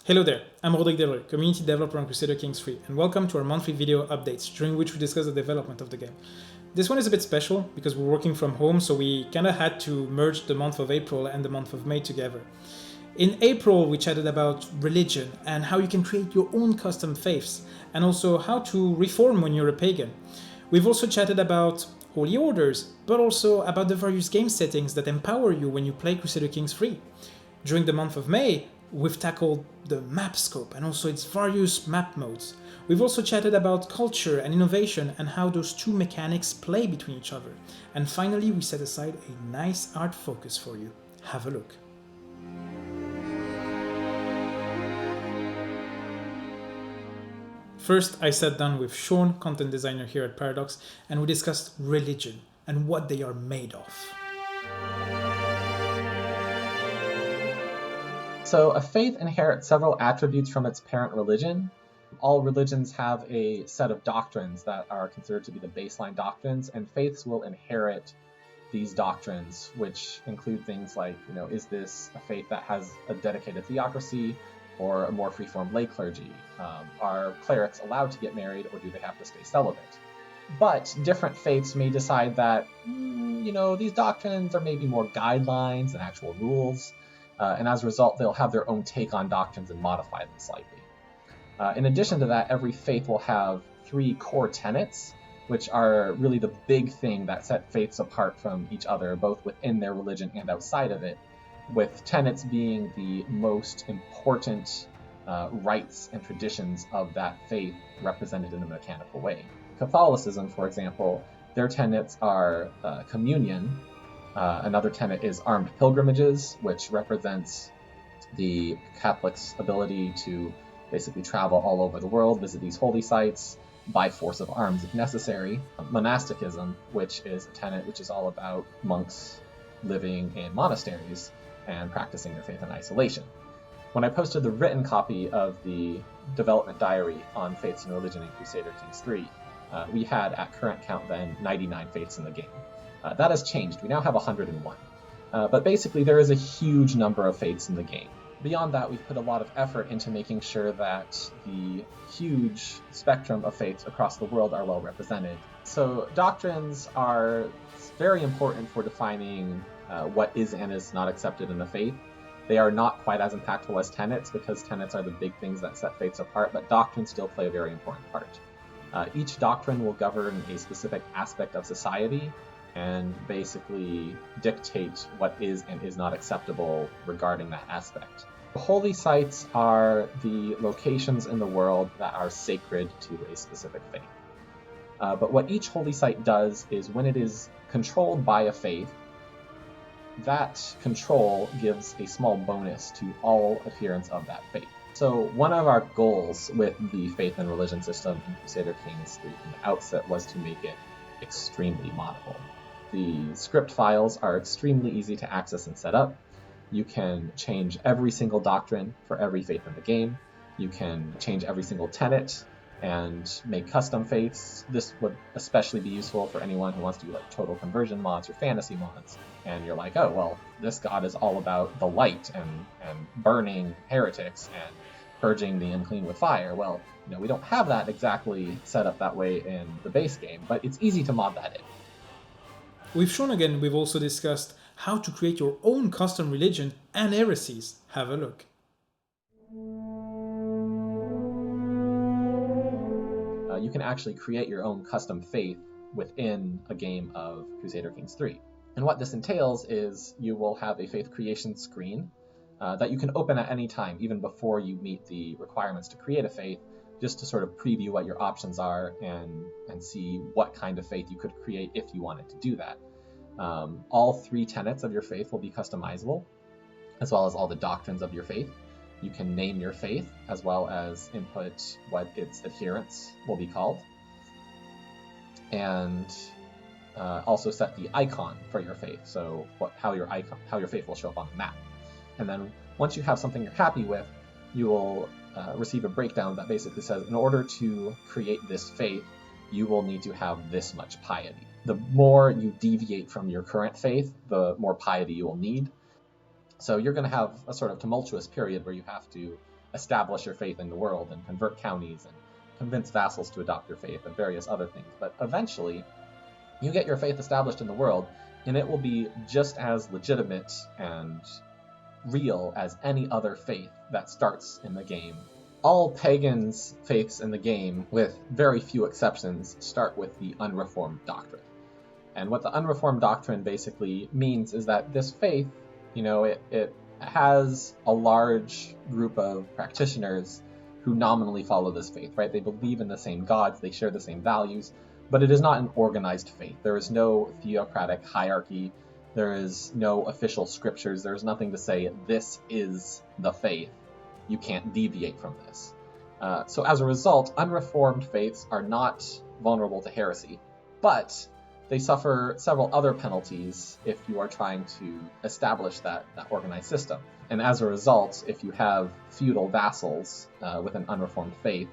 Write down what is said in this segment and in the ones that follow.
Hello there, I'm Rodrigue Delrue, community developer on Crusader Kings 3, and welcome to our monthly video updates during which we discuss the development of the game. This one is a bit special because we're working from home, so we kinda had to merge the month of April and the month of May together. In April, we chatted about religion and how you can create your own custom faiths, and also how to reform when you're a pagan. We've also chatted about holy orders, but also about the various game settings that empower you when you play Crusader Kings 3. During the month of May, we've tackled the map scope and also its various map modes. We've also chatted about culture and innovation and how those two mechanics play between each other. And finally, we set aside a nice art focus for you. Have a look. First, I sat down with Sean, content designer here at Paradox, and we discussed religion and what they are made of. So a faith inherits several attributes from its parent religion. All religions have a set of doctrines that are considered to be the baseline doctrines, and faiths will inherit these doctrines, which include things like, is this a faith that has a dedicated theocracy or a more freeform lay clergy? Are clerics allowed to get married, or do they have to stay celibate? But different faiths may decide that, these doctrines are maybe more guidelines than actual rules. And as a result, they'll have their own take on doctrines and modify them slightly. In addition to that, every faith will have three core tenets, which are really the big thing that set faiths apart from each other, both within their religion and outside of it, with tenets being the most important rites and traditions of that faith represented in a mechanical way. Catholicism, for example, their tenets are communion. Another tenet is armed pilgrimages, which represents the Catholics' ability to basically travel all over the world, visit these holy sites by force of arms if necessary. Monasticism, which is a tenet which is all about monks living in monasteries and practicing their faith in isolation. When I posted the written copy of the development diary on faiths and religion in Crusader Kings 3, we had, at current count then, 99 faiths in the game. That has changed. We now have 101. But basically, there is a huge number of faiths in the game. Beyond that, we've put a lot of effort into making sure that the huge spectrum of faiths across the world are well represented. So doctrines are very important for defining what is and is not accepted in a faith. They are not quite as impactful as tenets, because tenets are the big things that set faiths apart, but doctrines still play a very important part. Each doctrine will govern a specific aspect of society and basically dictate what is and is not acceptable regarding that aspect. Holy sites are the locations in the world that are sacred to a specific faith. But what each holy site does is, when it is controlled by a faith, that control gives a small bonus to all adherents of that faith. So one of our goals with the faith and religion system in Crusader Kings 3 from the outset was to make it extremely moddable. The script files are extremely easy to access and set up. You can change every single doctrine for every faith in the game. You can change every single tenet and make custom faiths. This would especially be useful for anyone who wants to do like total conversion mods or fantasy mods. And you're like, oh, well, this god is all about the light and burning heretics and purging the unclean with fire. Well, we don't have that exactly set up that way in the base game, but it's easy to mod that in. With Sean again, we've also discussed how to create your own custom religion and heresies. Have a look. You can actually create your own custom faith within a game of Crusader Kings 3. And what this entails is you will have a faith creation screen that you can open at any time, even before you meet the requirements to create a faith, just to sort of preview what your options are and see what kind of faith you could create if you wanted to do that. All three tenets of your faith will be customizable, as well as all the doctrines of your faith. You can name your faith, as well as input what its adherents will be called, and also set the icon for your faith, so how your faith will show up on the map. And then once you have something you're happy with, you will receive a breakdown that basically says, in order to create this faith, you will need to have this much piety. The more you deviate from your current faith, the more piety you will need. So you're going to have a sort of tumultuous period where you have to establish your faith in the world and convert counties and convince vassals to adopt your faith and various other things. But eventually, you get your faith established in the world, and it will be just as legitimate and real as any other faith that starts in the game. All pagans' faiths in the game, with very few exceptions, start with the unreformed doctrine. And what the unreformed doctrine basically means is that this faith, it has a large group of practitioners who nominally follow this faith, right? They believe in the same gods, they share the same values, but it is not an organized faith. There is no theocratic hierarchy, there is no official scriptures, there's nothing to say this is the faith. You can't deviate from this. So as a result, unreformed faiths are not vulnerable to heresy, but they suffer several other penalties if you are trying to establish that organized system. And as a result, if you have feudal vassals with an unreformed faith,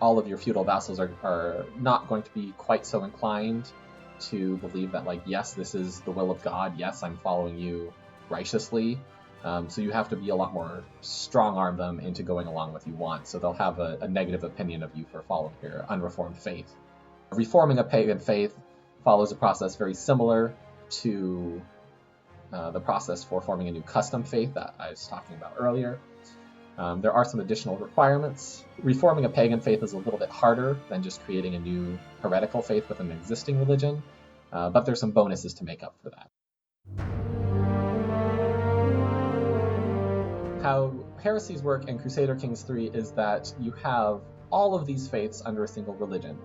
all of your feudal vassals are not going to be quite so inclined to believe that, yes, this is the will of God, yes, I'm following you righteously. So you have to be a lot more strong-arm them into going along with you want. So they'll have a negative opinion of you for following your unreformed faith. Reforming a pagan faith follows a process very similar to the process for forming a new custom faith that I was talking about earlier. There are some additional requirements. Reforming a pagan faith is a little bit harder than just creating a new heretical faith with an existing religion, but there's some bonuses to make up for that. How heresies work in Crusader Kings 3 is that you have all of these faiths under a single religion,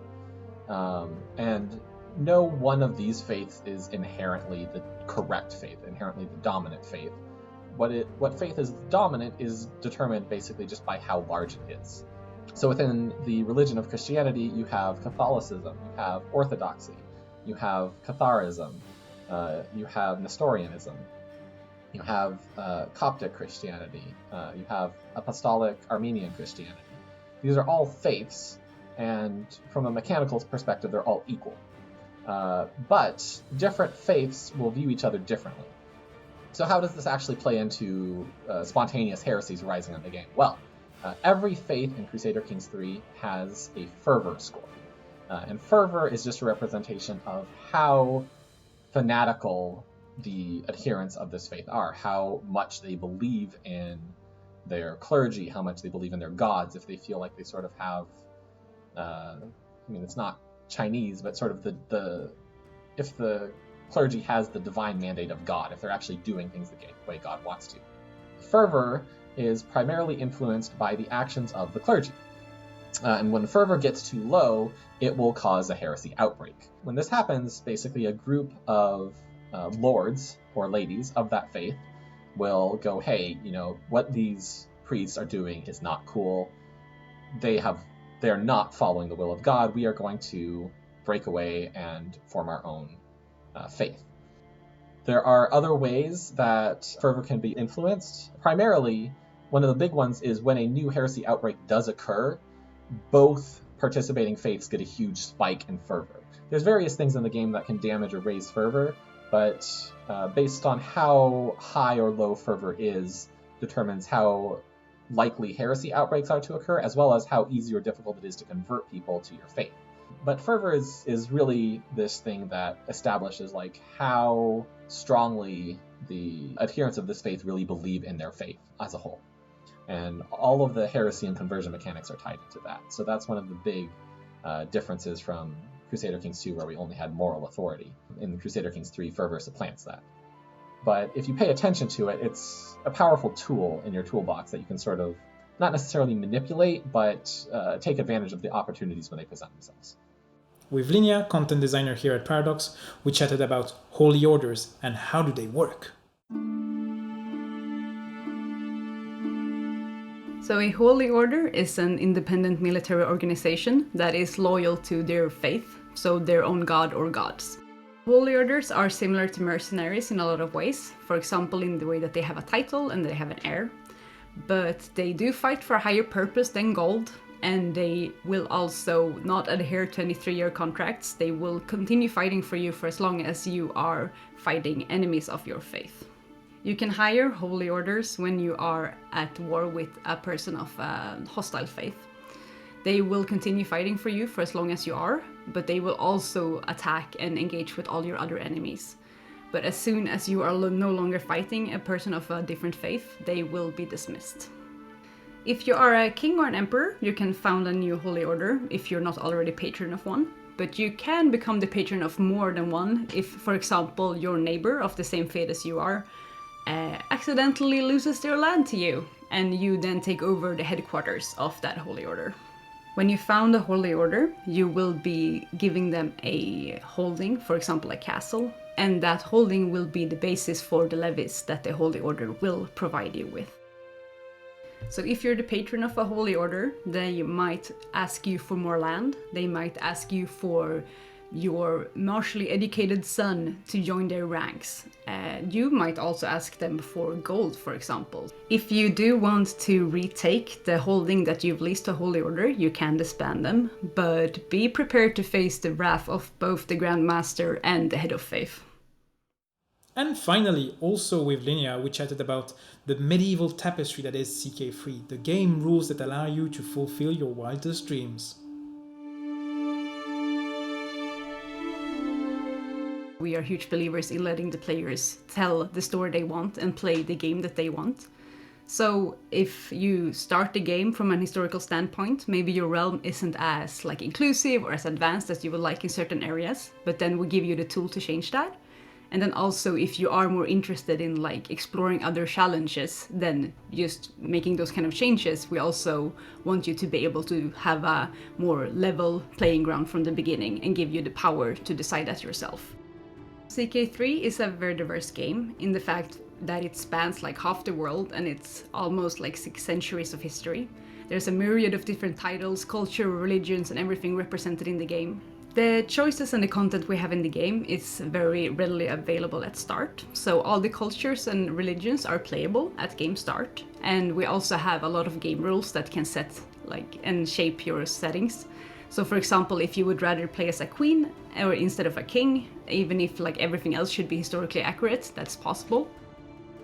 and no one of these faiths is inherently the correct faith, inherently the dominant faith. What faith is dominant is determined basically just by how large it is. So within the religion of Christianity, you have Catholicism, you have Orthodoxy, you have Catharism, you have Nestorianism, you have Coptic Christianity, you have Apostolic Armenian Christianity. These are all faiths, and from a mechanical perspective, they're all equal. But different faiths will view each other differently. So how does this actually play into spontaneous heresies rising in the game? Well, every faith in Crusader Kings 3 has a fervor score. And fervor is just a representation of how fanatical the adherents of this faith are, how much they believe in their clergy, how much they believe in their gods, if they feel like they sort of have, it's not Chinese, but sort of if the clergy has the divine mandate of God, if they're actually doing things the way God wants to. Fervor is primarily influenced by the actions of the clergy. And when fervor gets too low, it will cause a heresy outbreak. When this happens, basically a group of lords or ladies of that faith will go, hey, what these priests are doing is not cool. They're not following the will of God. We are going to break away and form our own faith. There are other ways that fervor can be influenced. Primarily, one of the big ones is when a new heresy outbreak does occur, both participating faiths get a huge spike in fervor. There's various things in the game that can damage or raise fervor, but based on how high or low fervor is, determines how likely heresy outbreaks are to occur, as well as how easy or difficult it is to convert people to your faith. But fervor is really this thing that establishes how strongly the adherents of this faith really believe in their faith as a whole. And all of the heresy and conversion mechanics are tied into that. So that's one of the big differences from Crusader Kings 2, where we only had moral authority. In Crusader Kings 3, fervor supplants that. But if you pay attention to it, it's a powerful tool in your toolbox that you can sort of not necessarily manipulate, but take advantage of the opportunities when they present themselves. With Linnea, content designer here at Paradox, we chatted about holy orders and how do they work. So a holy order is an independent military organization that is loyal to their faith, so their own god or gods. Holy orders are similar to mercenaries in a lot of ways, for example in the way that they have a title and they have an heir, but they do fight for a higher purpose than gold, and they will also not adhere to any 3-year contracts. They will continue fighting for you for as long as you are fighting enemies of your faith. You can hire holy orders when you are at war with a person of hostile faith. They will continue fighting for you for as long as you are, but they will also attack and engage with all your other enemies. But as soon as you are no longer fighting a person of a different faith, they will be dismissed. If you are a king or an emperor, you can found a new holy order if you're not already patron of one. But you can become the patron of more than one if, for example, your neighbor of the same faith as you are accidentally loses their land to you, and you then take over the headquarters of that holy order. When you found a holy order, you will be giving them a holding, for example a castle, and that holding will be the basis for the levies that the holy order will provide you with. So if you're the patron of a holy order, they might ask you for more land, they might ask you for your martially educated son to join their ranks. You might also ask them for gold, for example. If you do want to retake the holding that you've leased to Holy Order, you can disband them, but be prepared to face the wrath of both the Grand Master and the Head of Faith. And finally, also with Linnea, we chatted about the medieval tapestry that is CK3, the game rules that allow you to fulfill your wildest dreams. We are huge believers in letting the players tell the story they want and play the game that they want. So if you start the game from an historical standpoint, maybe your realm isn't as inclusive or as advanced as you would like in certain areas, but then we give you the tool to change that. And then also if you are more interested in exploring other challenges than just making those kind of changes, we also want you to be able to have a more level playing ground from the beginning and give you the power to decide that yourself. CK3 is a very diverse game in the fact that it spans half the world and it's almost 6 centuries of history. There's a myriad of different titles, culture, religions, and everything represented in the game. The choices and the content we have in the game is very readily available at start. So all the cultures and religions are playable at game start. And we also have a lot of game rules that can set and shape your settings. So for example, if you would rather play as a queen or instead of a king, even if everything else should be historically accurate, that's possible.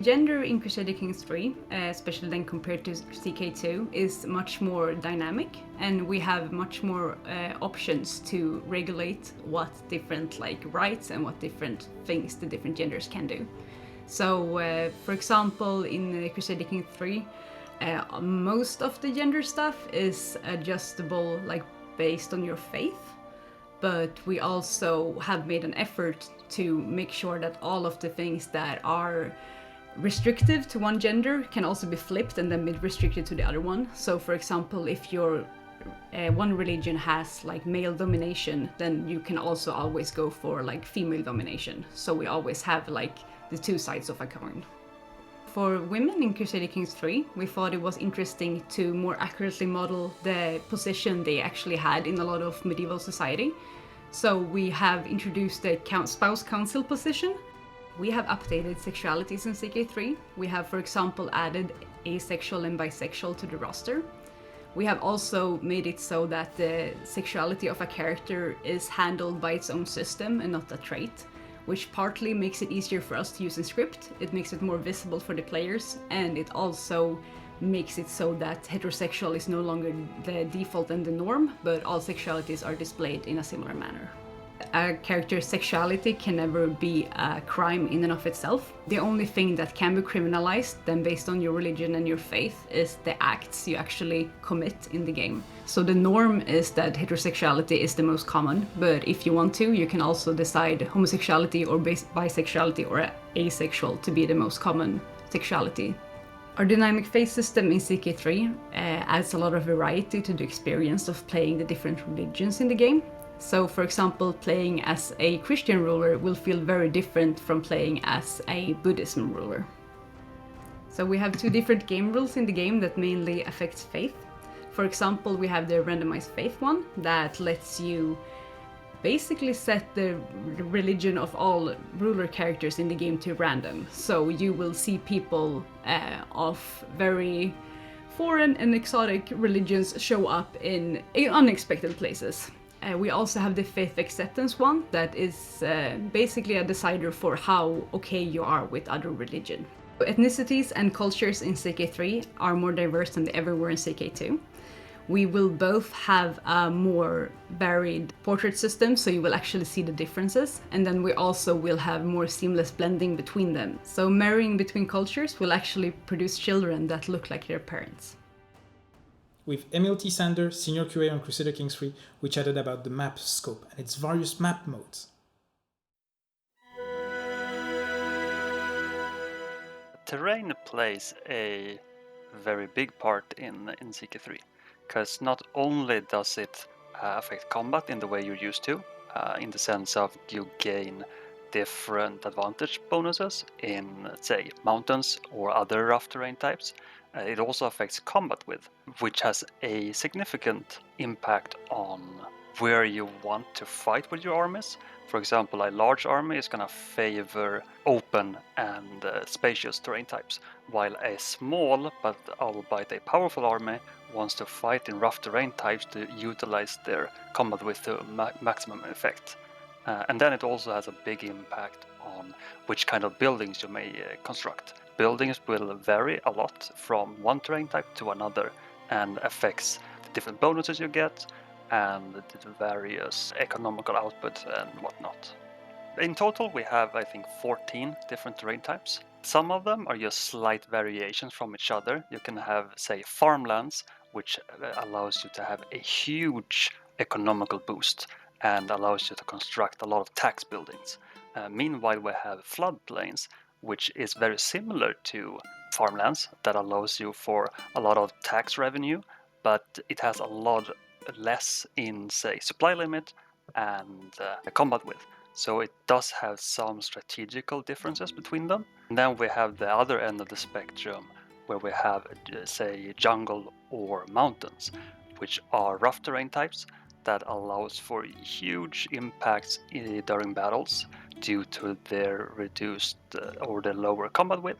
Gender in Crusader Kings 3, especially then compared to CK2, is much more dynamic, and we have much more options to regulate what different rights and what different things the different genders can do. So for example, in Crusader Kings 3, most of the gender stuff is adjustable based on your faith, but we also have made an effort to make sure that all of the things that are restrictive to one gender can also be flipped and then be restricted to the other one. So for example, if your one religion has male domination, then you can also always go for female domination. So we always have the two sides of a coin. For women in Crusader Kings 3, we thought it was interesting to more accurately model the position they actually had in a lot of medieval society. So we have introduced the spouse council position. We have updated sexualities in CK3. We have, for example, added asexual and bisexual to the roster. We have also made it so that the sexuality of a character is handled by its own system and not a trait, which partly makes it easier for us to use in script. It makes it more visible for the players, and it also makes it so that heterosexual is no longer the default and the norm, but all sexualities are displayed in a similar manner. A character's sexuality can never be a crime in and of itself. The only thing that can be criminalized then based on your religion and your faith is the acts you actually commit in the game. So the norm is that heterosexuality is the most common, but if you want to, you can also decide homosexuality or bisexuality or asexual to be the most common sexuality. Our dynamic phase system in CK3 adds a lot of variety to the experience of playing the different religions in the game. So for example, playing as a Christian ruler will feel very different from playing as a Buddhism ruler. So we have two different game rules in the game that mainly affect faith. For example, we have the randomized faith one that lets you basically set the religion of all ruler characters in the game to random. So you will see people of very foreign and exotic religions show up in unexpected places. We also have the faith acceptance one that is basically a decider for how okay you are with other religion. Ethnicities and cultures in CK3 are more diverse than they ever were in CK2. We will both have a more varied portrait system, so you will actually see the differences. And then we also will have more seamless blending between them. So marrying between cultures will actually produce children that look like their parents. With Emil T. Sander, Senior QA on Crusader Kings 3, we chatted about the map scope and its various map modes. Terrain plays a very big part in CK3, because not only does it affect combat in the way you're used to, in the sense of you gain different advantage bonuses in, say, mountains or other rough terrain types, it also affects combat width, which has a significant impact on where you want to fight with your armies. For example, a large army is going to favor open and spacious terrain types, while a small but albeit a powerful army wants to fight in rough terrain types to utilize their combat width to maximum effect. And then it also has a big impact on which kind of buildings you may construct. Buildings will vary a lot from one terrain type to another and affects the different bonuses you get and the various economical output and whatnot. In total, we have, I think, 14 different terrain types. Some of them are just slight variations from each other. You can have, say, farmlands, which allows you to have a huge economical boost and allows you to construct a lot of tax buildings. Meanwhile, we have floodplains, which is very similar to farmlands that allows you for a lot of tax revenue, but it has a lot less in, say, supply limit and combat width. So it does have some strategical differences between them. And then we have the other end of the spectrum where we have, say, jungle or mountains, which are rough terrain types that allows for huge impacts during battles due to their reduced or the lower combat width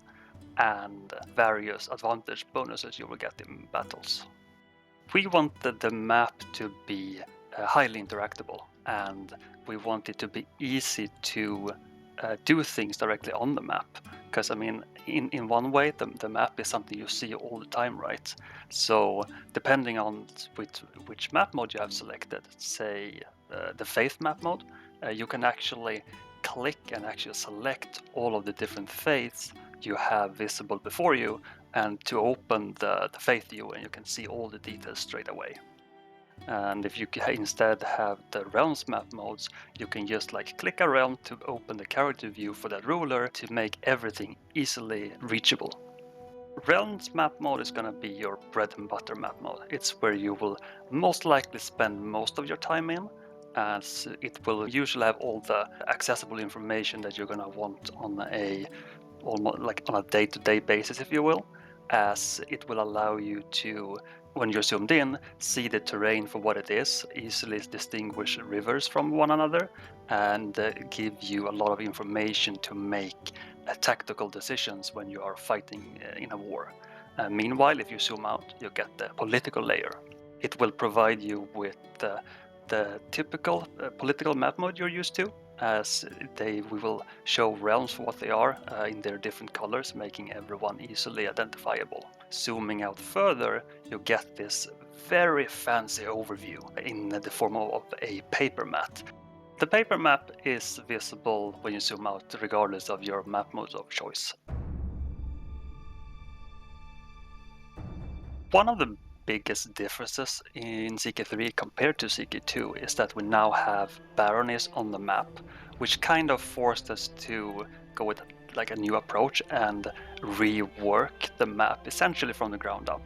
and various advantage bonuses you will get in battles. We wanted the map to be highly interactable, and we want it to be easy to do things directly on the map. Because, I mean, in one way, the map is something you see all the time, right? So, depending on which map mode you have selected, say the Faith map mode, you can actually click and actually select all of the different faiths you have visible before you, and to open the faith view, and you can see all the details straight away. And if you instead have the realms map modes, you can just like click a realm to open the character view for that ruler to make everything easily reachable. Realms map mode is going to be your bread and butter map mode. It's where you will most likely spend most of your time in, as it will usually have all the accessible information that you're going to want on almost like on a day-to-day basis, if you will, as it will allow you to, when you're zoomed in, see the terrain for what it is, easily distinguish rivers from one another, and give you a lot of information to make tactical decisions when you are fighting in a war. Meanwhile, if you zoom out, you get the political layer. It will provide you with the typical political map mode you're used to, as we will show realms for what they are in their different colors, making everyone easily identifiable. Zooming out further, you get this very fancy overview in the form of a paper map. The paper map is visible when you zoom out, regardless of your map mode of choice. One of the biggest differences in CK3 compared to CK2 is that we now have baronies on the map, which kind of forced us to go with like a new approach and rework the map essentially from the ground up,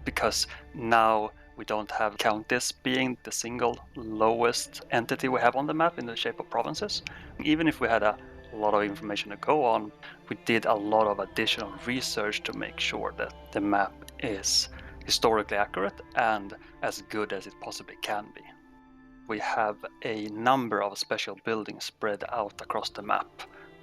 because now we don't have counties being the single lowest entity we have on the map in the shape of provinces. Even if we had a lot of information to go on, we did a lot of additional research to make sure that the map is historically accurate and as good as it possibly can be. We have a number of special buildings spread out across the map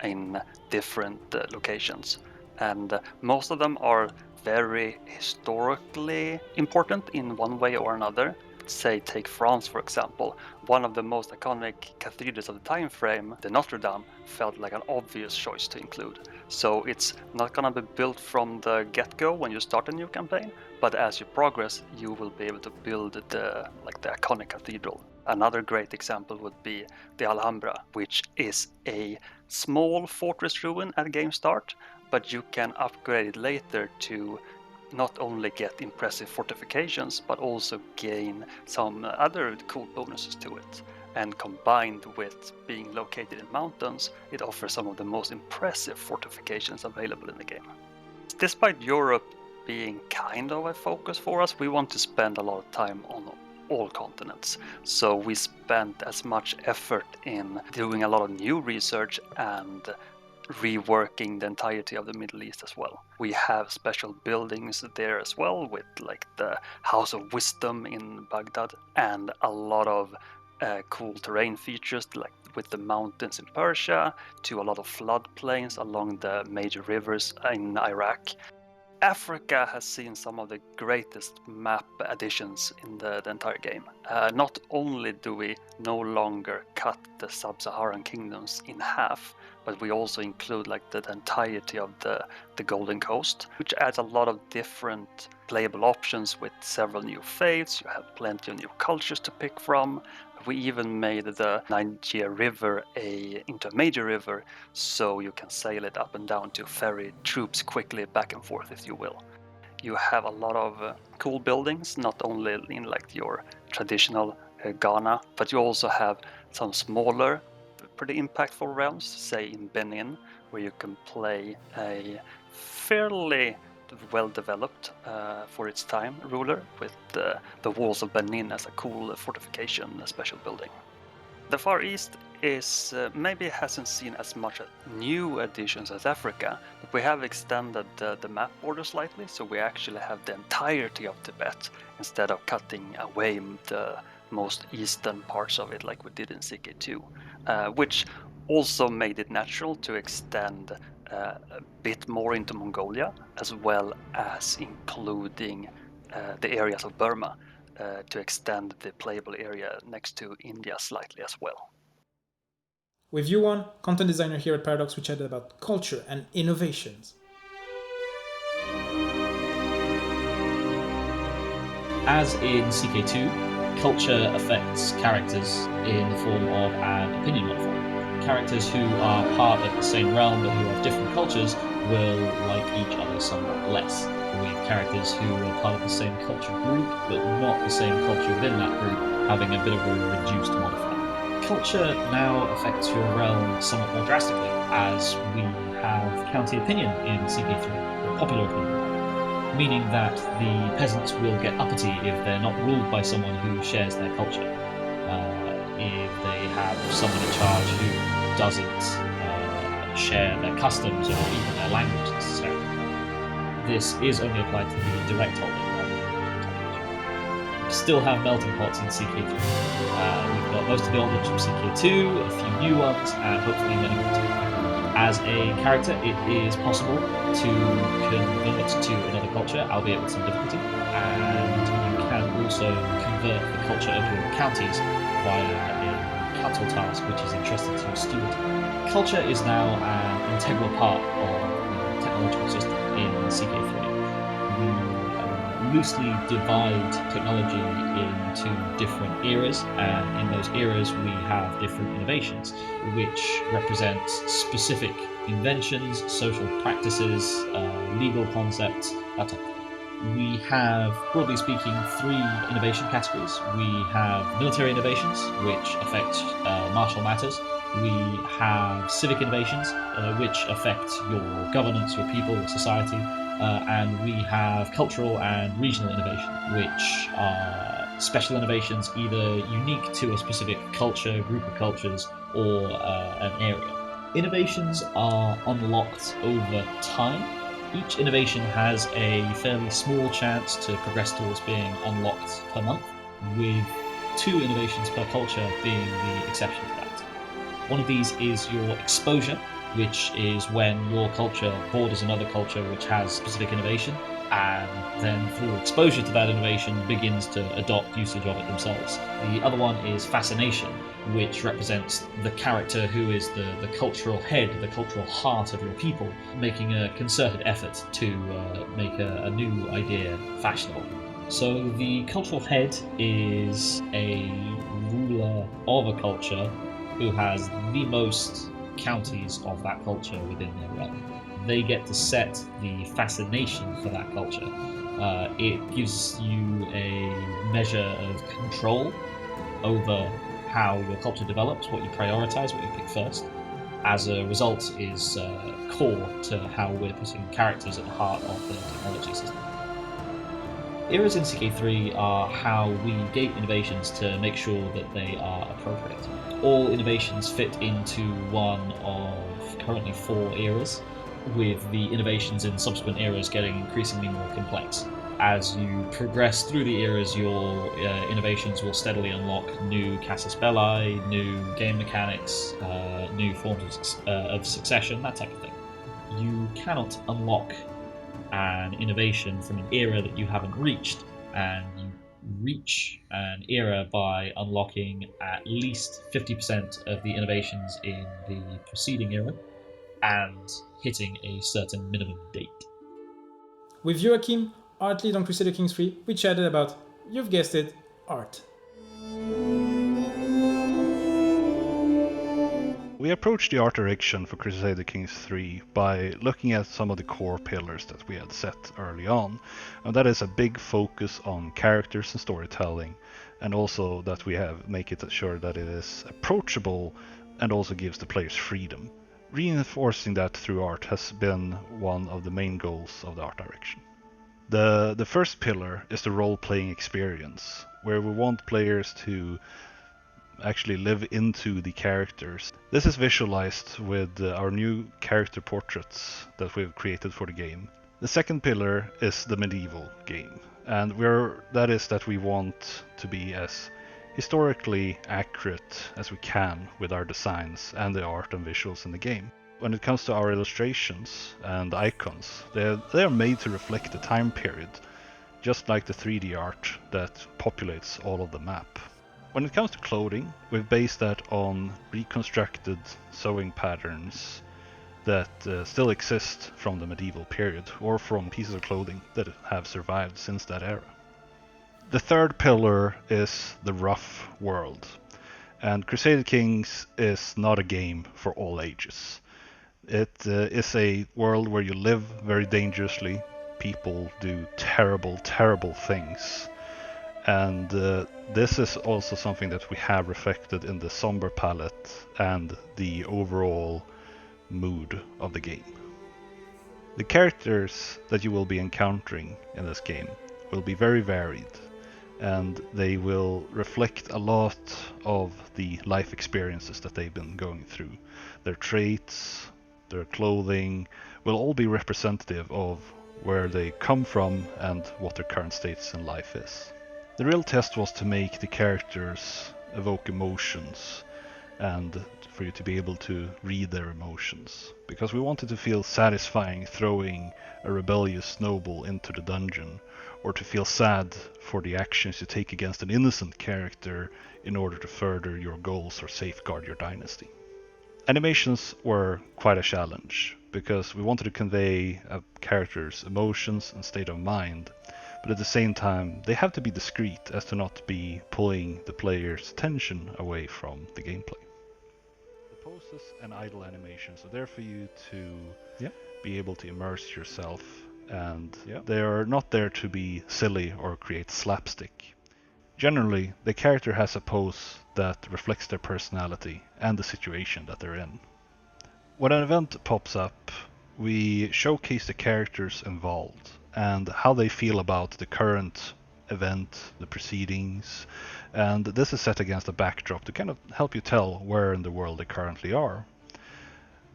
in different locations, and most of them are very historically important in one way or another. Say, take France for example. One of the most iconic cathedrals of the time frame, the Notre Dame, felt like an obvious choice to include. So it's not gonna be built from the get-go when you start a new campaign, but as you progress, you will be able to build the iconic cathedral. Another great example would be the Alhambra, which is a small fortress ruin at game start, but you can upgrade it later to not only get impressive fortifications, but also gain some other cool bonuses to it. And combined with being located in mountains, it offers some of the most impressive fortifications available in the game. Despite Europe being kind of a focus for us, we want to spend a lot of time on all continents. So we spent as much effort in doing a lot of new research and reworking the entirety of the Middle East as well. We have special buildings there as well, with like the House of Wisdom in Baghdad, and a lot of cool terrain features, like with the mountains in Persia, to a lot of floodplains along the major rivers in Iraq. Africa has seen some of the greatest map additions in the entire game. Not only do we no longer cut the sub-Saharan kingdoms in half, but we also include like the entirety of the Golden Coast, which adds a lot of different playable options with several new faiths. You have plenty of new cultures to pick from. We even made the Niger River into a major river, so you can sail it up and down to ferry troops quickly back and forth, if you will. You have a lot of cool buildings, not only in like your traditional Ghana, but you also have some smaller, pretty impactful realms, say in Benin, where you can play a fairly well-developed for its time ruler with the walls of Benin as a cool fortification, a special building. The Far East is maybe hasn't seen as much new additions as Africa, but we have extended the map border slightly, so we actually have the entirety of Tibet instead of cutting away the most eastern parts of it like we did in CK2, which also made it natural to extend a bit more into Mongolia, as well as including the areas of Burma to extend the playable area next to India slightly as well. With Yuan, content designer here at Paradox, we chatted about culture and innovations. As in CK2, culture affects characters in the form of an opinion modifier. Characters who are part of the same realm but who have different cultures will like each other somewhat less, with characters who are part of the same culture group but not the same culture within that group having a bit of a reduced modifier. Culture now affects your realm somewhat more drastically, as we have county opinion in CK3, or popular opinion, meaning that the peasants will get uppity if they're not ruled by someone who shares their culture. If they have someone in charge who doesn't share their customs or even their language necessarily. This is only applied to the direct holding rather than the indirect holding. We still have melting pots in CK3. We've got most of the old ones from CK2, a few new ones, and hopefully many more too. As a character, it is possible to convert to another culture, albeit with some difficulty, and you can also convert the culture of your counties via a council task which is entrusted to your steward. Culture is now an integral part of the technological system in CK3. We loosely divide technology into different eras, and in those eras we have different innovations which represent specific inventions, social practices, legal concepts, that type of thing. We have, broadly speaking, 3 innovation categories. We have military innovations, which affect martial matters. We have civic innovations, which affect your governance, your people, your society. And we have cultural and regional innovation, which are special innovations either unique to a specific culture, group of cultures, or an area. Innovations are unlocked over time. Each innovation has a fairly small chance to progress towards being unlocked per month, with 2 innovations per culture being the exception to that. One of these is your exposure, which is when your culture borders another culture which has specific innovation, and then through exposure to that innovation begins to adopt usage of it themselves. The other one is fascination, which represents the character who is the cultural head, the cultural heart of your people, making a concerted effort to make a new idea fashionable. So the cultural head is a ruler of a culture who has the most counties of that culture within their realm. They get to set the fascination for that culture. It gives you a measure of control over how your culture develops, what you prioritize, what you pick first. As a result, is core to how we're putting characters at the heart of the technology system. Eras in CK3 are how we gate innovations to make sure that they are appropriate. All innovations fit into one of currently 4 eras, with the innovations in subsequent eras getting increasingly more complex. As you progress through the eras, your innovations will steadily unlock new casus belli, new game mechanics, new forms of succession, that type of thing. You cannot unlock an innovation from an era that you haven't reached, and you reach an era by unlocking at least 50% of the innovations in the preceding era and hitting a certain minimum date. With Joachim, art lead on Crusader Kings 3, we chatted about, you've guessed it, art. We approached the art direction for Crusader Kings 3 by looking at some of the core pillars that we had set early on, and that is a big focus on characters and storytelling, and also that we make it sure that it is approachable and also gives the players freedom. Reinforcing that through art has been one of the main goals of the art direction. The first pillar is the role-playing experience, where we want players to actually live into the characters. This is visualized with our new character portraits that we've created for the game. The second pillar is the medieval game, and that is that we want to be as historically accurate as we can with our designs and the art and visuals in the game. When it comes to our illustrations and icons, they are made to reflect the time period, just like the 3D art that populates all of the map. When it comes to clothing, we've based that on reconstructed sewing patterns that still exist from the medieval period, or from pieces of clothing that have survived since that era. The third pillar is the rough world, and Crusader Kings is not a game for all ages. It is a world where you live very dangerously, people do terrible, terrible things, and this is also something that we have reflected in the somber palette and the overall mood of the game. The characters that you will be encountering in this game will be very varied, and they will reflect a lot of the life experiences that they've been going through. Their traits, their clothing will all be representative of where they come from and what their current status in life is. The real test was to make the characters evoke emotions and for you to be able to read their emotions, because we wanted to feel satisfying throwing a rebellious snowball into the dungeon, or to feel sad for the actions you take against an innocent character in order to further your goals or safeguard your dynasty. Animations were quite a challenge, because we wanted to convey a character's emotions and state of mind, but at the same time they have to be discreet as to not be pulling the player's attention away from the gameplay. The poses and idle animations are there for you to be able to immerse yourself, and they are not there to be silly or create slapstick. Generally, the character has a pose that reflects their personality and the situation that they're in. When an event pops up, we showcase the characters involved and how they feel about the current event, the proceedings, and this is set against a backdrop to kind of help you tell where in the world they currently are.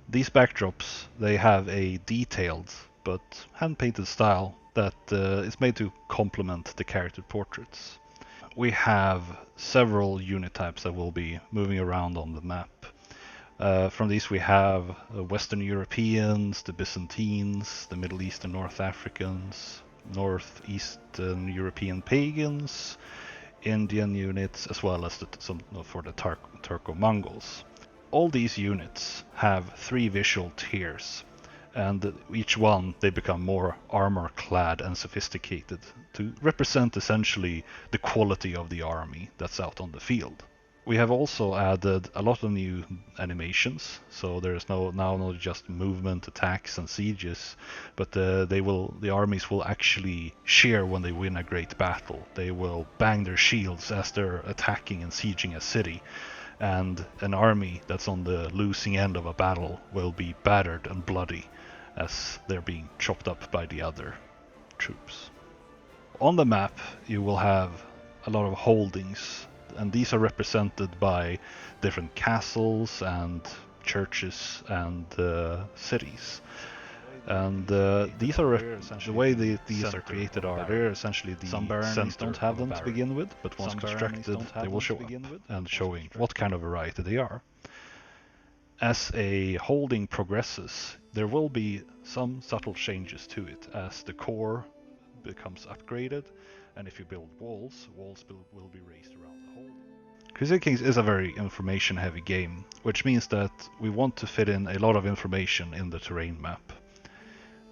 These backdrops, they have a detailed but hand-painted style that is made to complement the character portraits. We have several unit types that will be moving around on the map. From these we have Western Europeans, the Byzantines, the Middle Eastern North Africans, northeastern European pagans, Indian units, as well as some for the Turco-Mongols. All these units have 3 visual tiers, and each one they become more armor-clad and sophisticated to represent essentially the quality of the army that's out on the field. We have also added a lot of new animations, so there is now not just movement, attacks, and sieges, but the armies will actually cheer when they win a great battle. They will bang their shields as they're attacking and sieging a city, and an army that's on the losing end of a battle will be battered and bloody as they're being chopped up by the other troops. On the map, you will have a lot of holdings, and these are represented by different castles and churches and cities. And these are the way these are created are they're essentially the center. Don't have them to begin with, but once constructed, they will show up and showing what kind of variety they are. As a holding progresses, there will be some subtle changes to it as the core becomes upgraded, and if you build walls will be raised around the holding. Crusader Kings is a very information-heavy game, which means that we want to fit in a lot of information in the terrain map.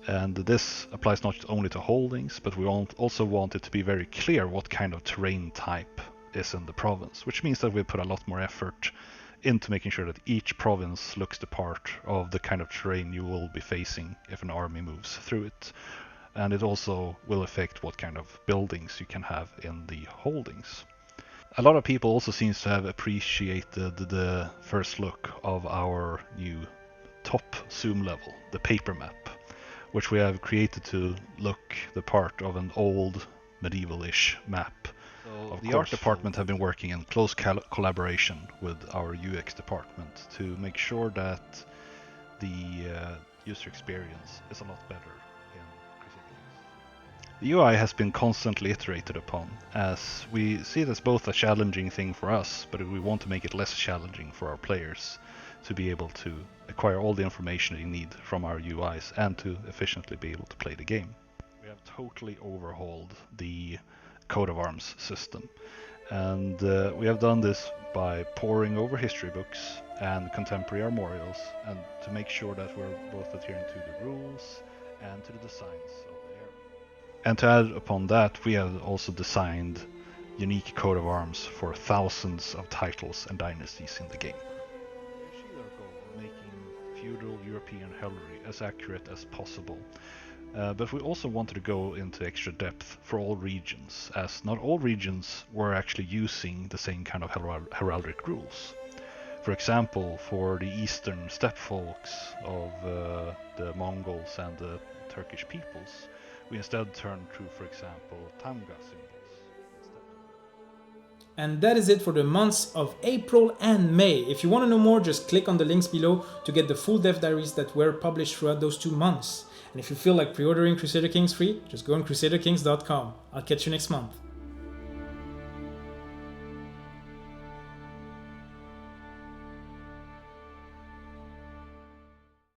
And this applies not only to holdings, but we also want it to be very clear what kind of terrain type is in the province, which means that we put a lot more effort into making sure that each province looks the part of the kind of terrain you will be facing if an army moves through it. And it also will affect what kind of buildings you can have in the holdings. A lot of people also seems to have appreciated the first look of our new top zoom level, the paper map, which we have created to look the part of an old medieval-ish map. So the art department have been working in close collaboration with our UX department to make sure that the user experience is a lot better. The UI has been constantly iterated upon, as we see it as both a challenging thing for us, but we want to make it less challenging for our players to be able to acquire all the information they need from our UIs and to efficiently be able to play the game. We have totally overhauled the coat of arms system, and we have done this by poring over history books and contemporary armorials, and to make sure that we're both adhering to the rules and to the designs of the area. And to add upon that, we have also designed unique coat of arms for thousands of titles and dynasties in the game. We achieved our goal of making feudal European heraldry as accurate as possible, but we also wanted to go into extra depth for all regions, as not all regions were actually using the same kind of heraldic rules. For example, for the eastern steppe folks of the Mongols and the Turkish peoples, we instead turned to, for example, Tamga symbols instead. And that is it for the months of April and May. If you want to know more, just click on the links below to get the full dev diaries that were published throughout those 2 months. And if you feel like pre-ordering Crusader Kings free, just go on crusaderkings.com. I'll catch you next month.